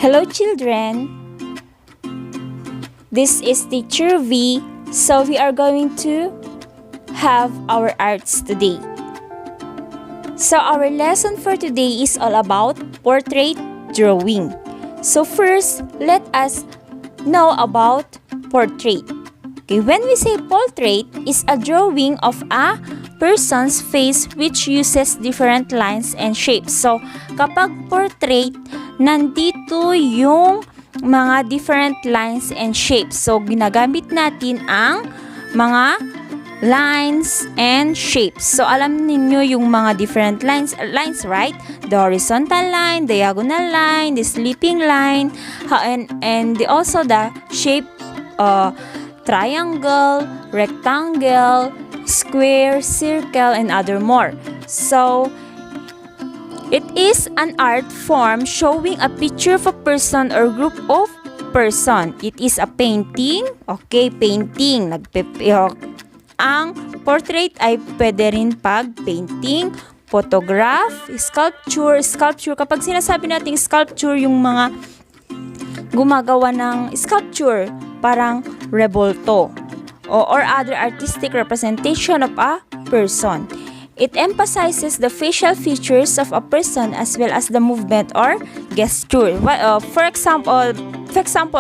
Hello children, this is Teacher V. So we are going to have our arts today. So our lesson for today is all about portrait drawing. So first, let us know about portrait. Okay, when we say portrait, is a drawing of a person's face which uses different lines and shapes. So kapag portrait, nandito yung mga different lines and shapes. So ginagamit natin ang mga lines and shapes. So alam ninyo yung mga different lines, right? The horizontal line, diagonal line, the sleeping line, and also the shape triangle, rectangle, square, circle, and other more. So it is an art form showing a picture of a person or group of person. It is a painting. Okay, painting. Ang portrait ay pwede rin pag painting, photograph, sculpture. Kapag sinasabi nating sculpture, yung mga gumagawa ng sculpture, parang revolto or other artistic representation of a person. It emphasizes the facial features of a person as well as the movement or gesture. For example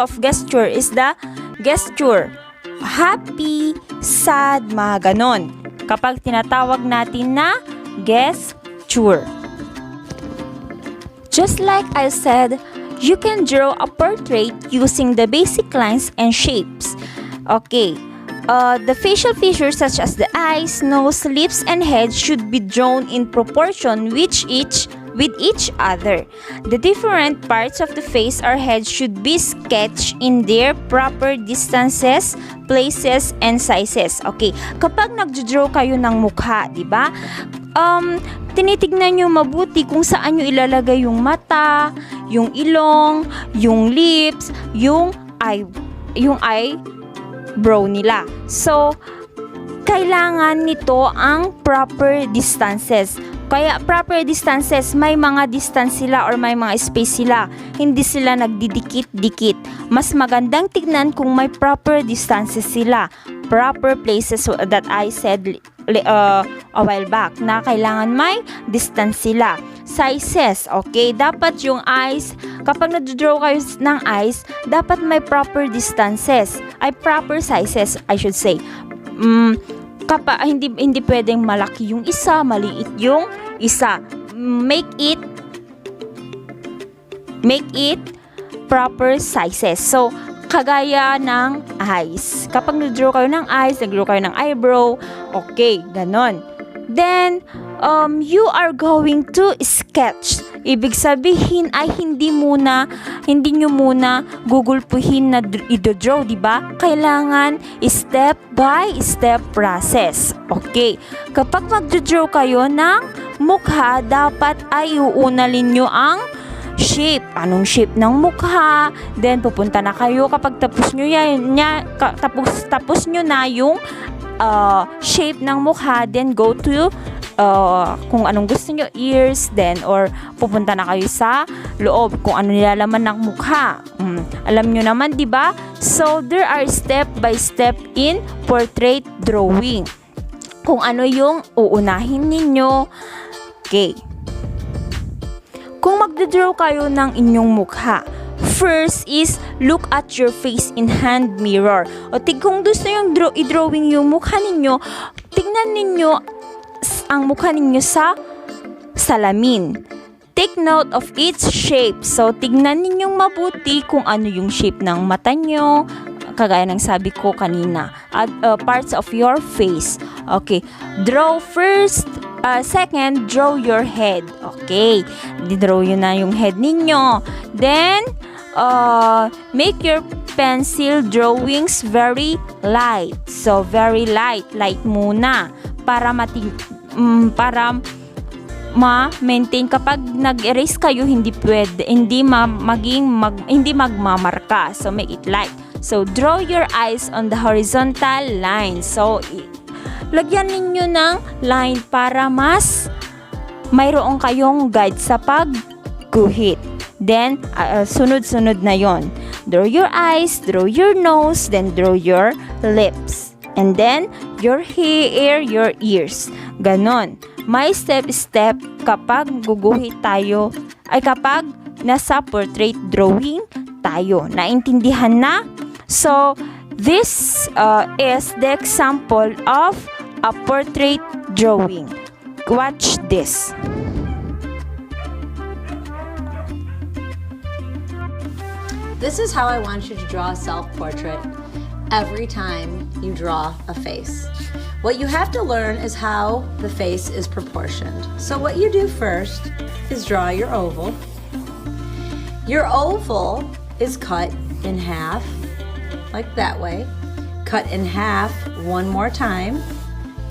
of gesture is the gesture happy, sad, mga ganon. Kapag tinatawag natin na gesture. Just like I said, you can draw a portrait using the basic lines and shapes. Okay. The facial features such as the eyes, nose, lips, and head should be drawn in proportion with each other. The different parts of the face or head should be sketched in their proper distances, places, and sizes. Okay, kapag nagjo-draw kayo ng mukha, di ba? Tinitignan nyo mabuti kung saan nyo ilalagay yung mata, yung ilong, yung lips, yung eyebrow nila. So, kailangan nito ang proper distances. Kaya proper distances, may mga distance sila or may mga space sila. Hindi sila nagdidikit-dikit. Mas magandang tignan kung may proper distances sila. Proper places that I said a while back na kailangan may distance sila. Sizes, okay? Dapat yung eyes, kapag nag-draw kayo ng eyes, dapat may proper distances. Ay, proper sizes, I should say. Hindi pwedeng malaki yung isa, maliit yung isa. Make it proper sizes. So, kagaya ng eyes. Kapag nag-draw kayo ng eyes, nag-draw kayo ng eyebrow, okay, ganon. Then, you are going to sketch. Ibig sabihin ay hindi nyo muna gugulpuhin na i-draw, di ba? Kailangan step by step process. Okay. Kapag mag-draw kayo ng mukha, dapat ay uunalin nyo ang shape. Anong shape ng mukha? Then pupunta na kayo kapag tapos nyo na yung shape ng mukha, then go to kung anong gusto nyo, ears, then or pupunta na kayo sa loob kung ano nilalaman ng mukha. Alam nyo naman, di ba? So there are step by step in portrait drawing. Kung ano yung uunahin ninyo. Okay. Kung magde-draw kayo ng inyong mukha, first is look at your face in hand mirror. O kung gusto yung i-drawing yung mukha ninyo, tingnan ninyo ang mukha ninyo sa salamin. Take note of its shape. So, tignan ninyong mabuti kung ano yung shape ng mata nyo, kagaya ng sabi ko kanina, at parts of your face. Okay. Draw first. Second, draw your head. Okay. Di-draw yun na yung head ninyo. Then, make your pencil drawings very light. So, very light. Light muna. Para ma-maintain kapag nag-erase kayo, hindi magmamarka. So, make it light. So, draw your eyes on the horizontal line. So, lagyan ninyo ng line para mas mayroon kayong guide sa pagguhit. then sunod-sunod na yon. Draw your eyes, draw your nose, then draw your lips. And then, your hair, your ears. Ganon. May step-step kapag guguhit tayo, ay kapag nasa portrait drawing tayo. Naintindihan na? So, this is the example of a portrait drawing. Watch this. This is how I want you to draw a self-portrait every time you draw a face. What you have to learn is how the face is proportioned. So what you do first is draw your oval. Your oval is cut in half, like that way. Cut in half one more time.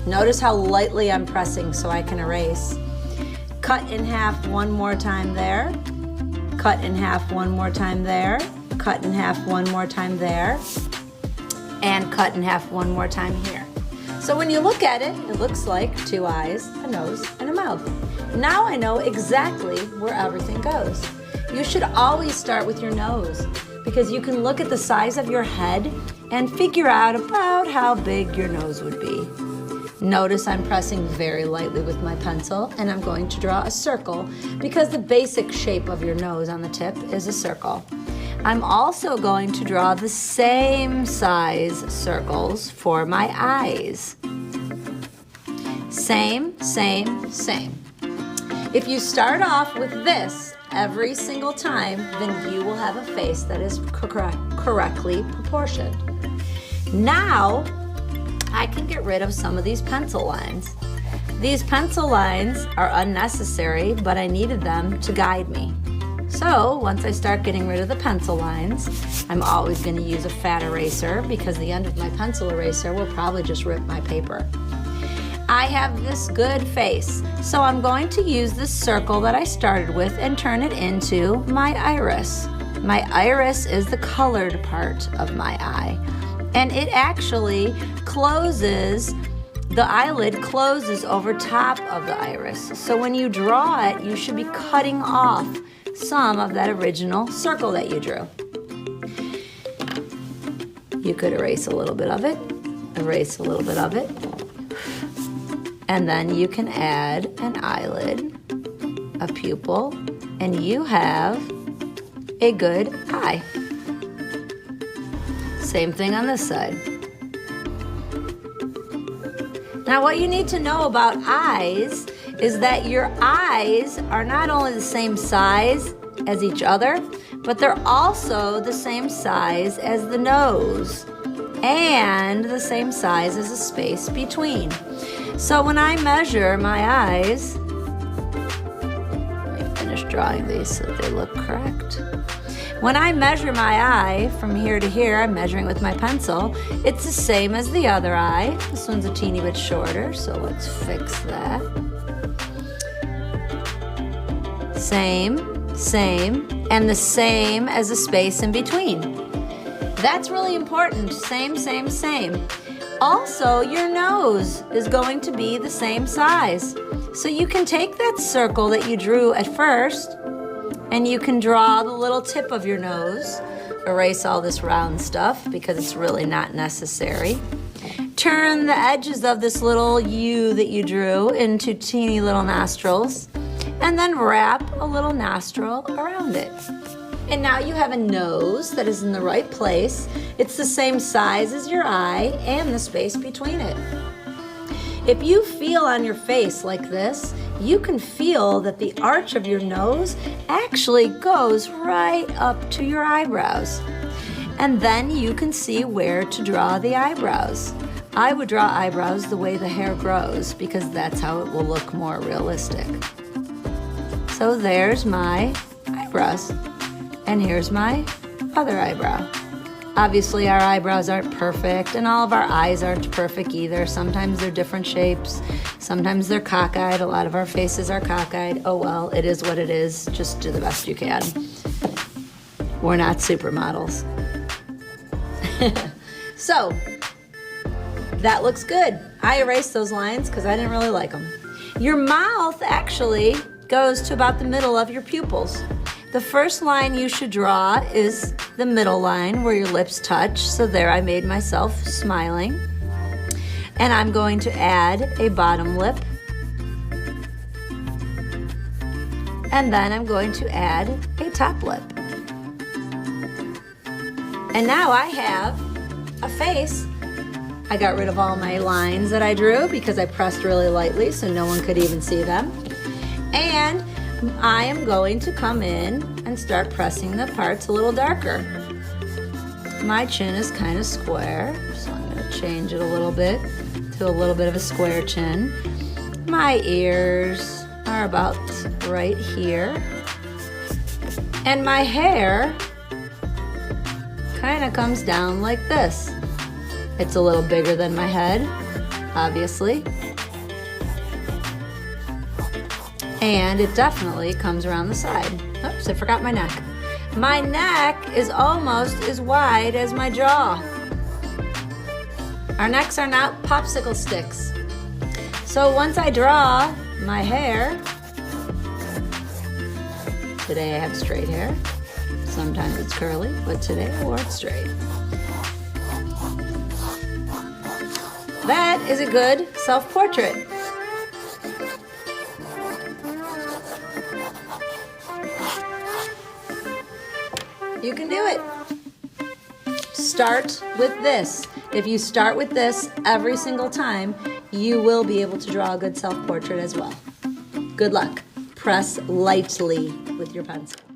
Notice how lightly I'm pressing so I can erase. Cut in half one more time there. Cut in half one more time there. Cut in half one more time there. And cut in half one more time here. So when you look at it, it looks like two eyes, a nose, and a mouth. Now I know exactly where everything goes. You should always start with your nose because you can look at the size of your head and figure out about how big your nose would be. Notice I'm pressing very lightly with my pencil and I'm going to draw a circle because the basic shape of your nose on the tip is a circle. I'm also going to draw the same size circles for my eyes. Same, same, same. If you start off with this every single time, then you will have a face that is correctly proportioned. Now, I can get rid of some of these pencil lines. These pencil lines are unnecessary, but I needed them to guide me. So once I start getting rid of the pencil lines, I'm always going to use a fat eraser because the end of my pencil eraser will probably just rip my paper. I have this good face, so I'm going to use this circle that I started with and turn it into my iris. My iris is the colored part of my eye, and it actually closes, the eyelid closes over top of the iris. So when you draw it, you should be cutting off some of that original circle that you drew. You could erase a little bit of it, erase a little bit of it, and then you can add an eyelid, a pupil, and you have a good eye. Same thing on this side. Now what you need to know about eyes is that your eyes are not only the same size as each other, but they're also the same size as the nose and the same size as the space between. So when I measure my eyes, let me finish drawing these so that they look correct. When I measure my eye from here to here, I'm measuring with my pencil, it's the same as the other eye. This one's a teeny bit shorter, so let's fix that. Same, same, and the same as the space in between. That's really important. Same, same, same. Also, your nose is going to be the same size. So you can take that circle that you drew at first and you can draw the little tip of your nose. Erase all this round stuff because it's really not necessary. Turn the edges of this little U that you drew into teeny little nostrils and then wrap a little nostril around it. And now you have a nose that is in the right place. It's the same size as your eye and the space between it. If you feel on your face like this, you can feel that the arch of your nose actually goes right up to your eyebrows. And then you can see where to draw the eyebrows. I would draw eyebrows the way the hair grows because that's how it will look more realistic. So there's my eyebrows. And here's my other eyebrow. Obviously our eyebrows aren't perfect and all of our eyes aren't perfect either. Sometimes they're different shapes. Sometimes they're cockeyed. A lot of our faces are cockeyed. Oh well, it is what it is. Just do the best you can. We're not supermodels. So, that looks good. I erased those lines because I didn't really like them. Your mouth actually goes to about the middle of your pupils. The first line you should draw is the middle line where your lips touch. So there I made myself smiling. And I'm going to add a bottom lip. And then I'm going to add a top lip. And now I have a face. I got rid of all my lines that I drew because I pressed really lightly so no one could even see them. And I am going to come in and start pressing the parts a little darker. My chin is kind of square, so I'm going to change it a little bit to a little bit of a square chin. My ears are about right here. And my hair kind of comes down like this. It's a little bigger than my head, obviously. And it definitely comes around the side. Oops, I forgot my neck. My neck is almost as wide as my jaw. Our necks are not popsicle sticks. So once I draw my hair, today I have straight hair. Sometimes it's curly, but today I wore it straight. That is a good self-portrait. You can do it. Start with this. If you start with this every single time, you will be able to draw a good self-portrait as well. Good luck. Press lightly with your pencil.